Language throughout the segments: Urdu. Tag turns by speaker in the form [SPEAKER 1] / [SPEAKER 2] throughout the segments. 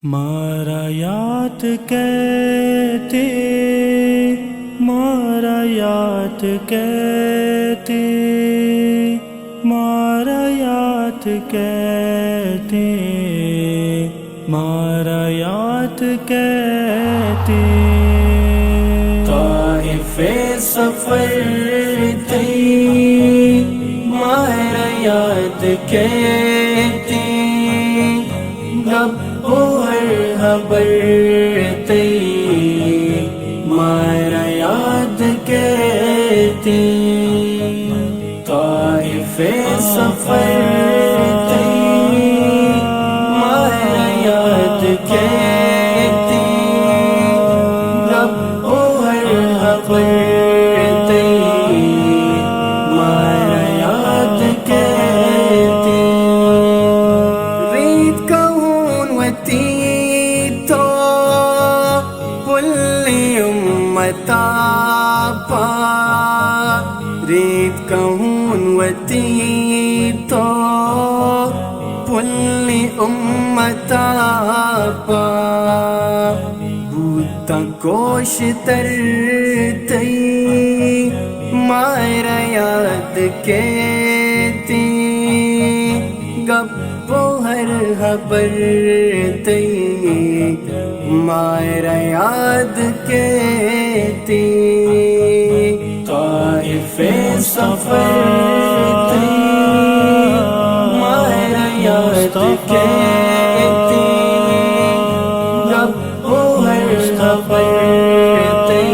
[SPEAKER 1] مارایات کہتے مارایات کہتے مارایات کہتے مارایات کہتے طائف سفر تھی مارایات کہتے خبر تی مارایات کہتی طائف سفر تی مارایات کہتی خبر تی مارایات کہتی ریت کون وتی ریت کہون وتی تو پلی امتا پا بوتا کوش تر تی مارایات کہتی گپو ہر خبر تی مارایات کہتی طائف سفر تی مارایات کہتی گپو ہر خبر تی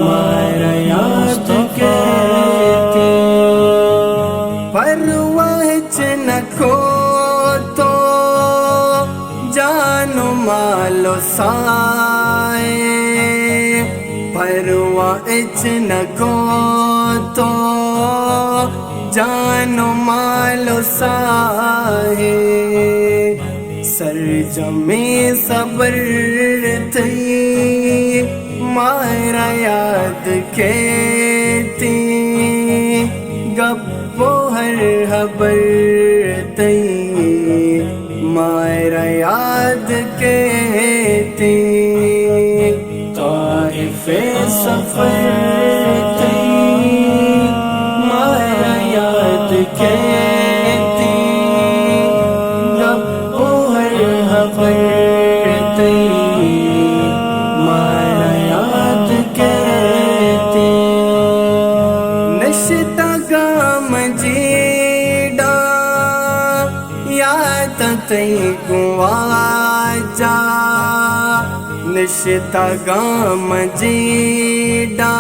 [SPEAKER 1] مارایات کہتی پرواہ چنکو تو جانو مالو سائے پرواہ چنکو تو جانو مالو سائے سرجمی صبر تھی مارایات کہتی گپو ہر خبر تی مارایات کہتی طائف سفر تی مارایات کہتی گپو ہر خبر تی مارایات کہتی نشتا گام جیڑا یاد تی گواجا نشتا گام جیڑا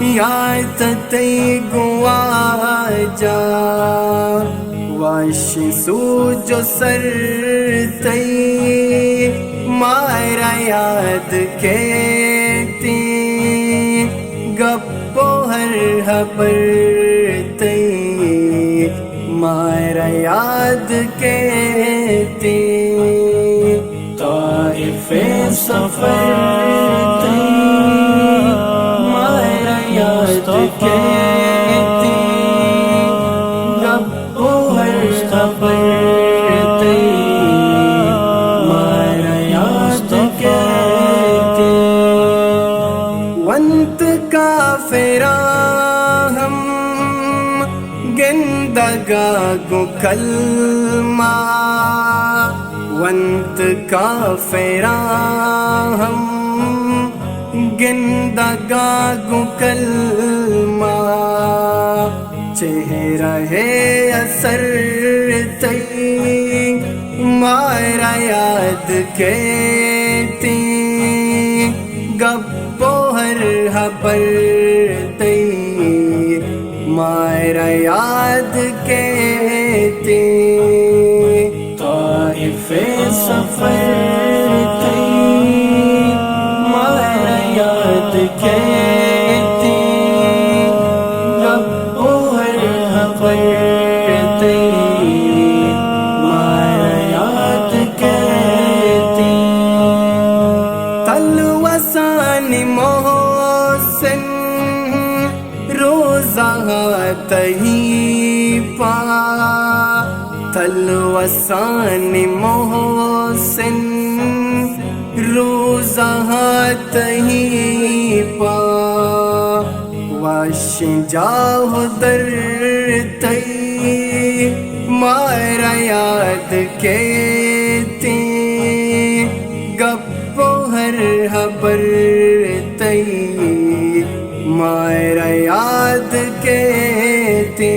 [SPEAKER 1] یاد تی گواجا واشی سوجو سر تی مارایات کہتی گپو ہر خبر تی مارایات کہتی طائف سفر تی مارایات کہتی گپو ہر خبر تی مارایات کہتی ونت کافرا ہم گندگا گو کلمہ ونت کافرا ہم گندگا گو کلمہ چہرہ ہے اثر تی مارایات کہتی گپو ہر خبر تی مارایات کہتی طائف سفر تی مارایات کہتی گپو ہر خبر تی مارایات کہتی تلوسان محسن روزہ تہی پا تلو حسن محسن روزہ تہی پا واش جاہ در تئی مارا یاد کہتے گپ ہر حبر تئی مارا یاد کہتے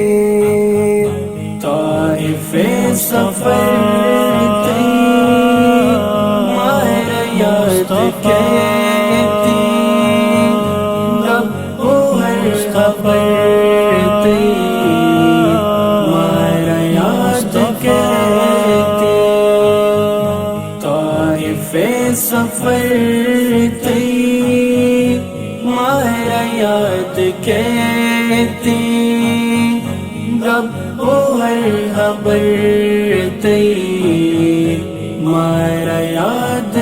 [SPEAKER 1] طائف سفر تئی مارا یاد کہتے گپ ہر خبر تئی مارا یاد کہتے طائف سفر تئی مارا یاد کہتے گپ ہر خبر تئی مارا یاد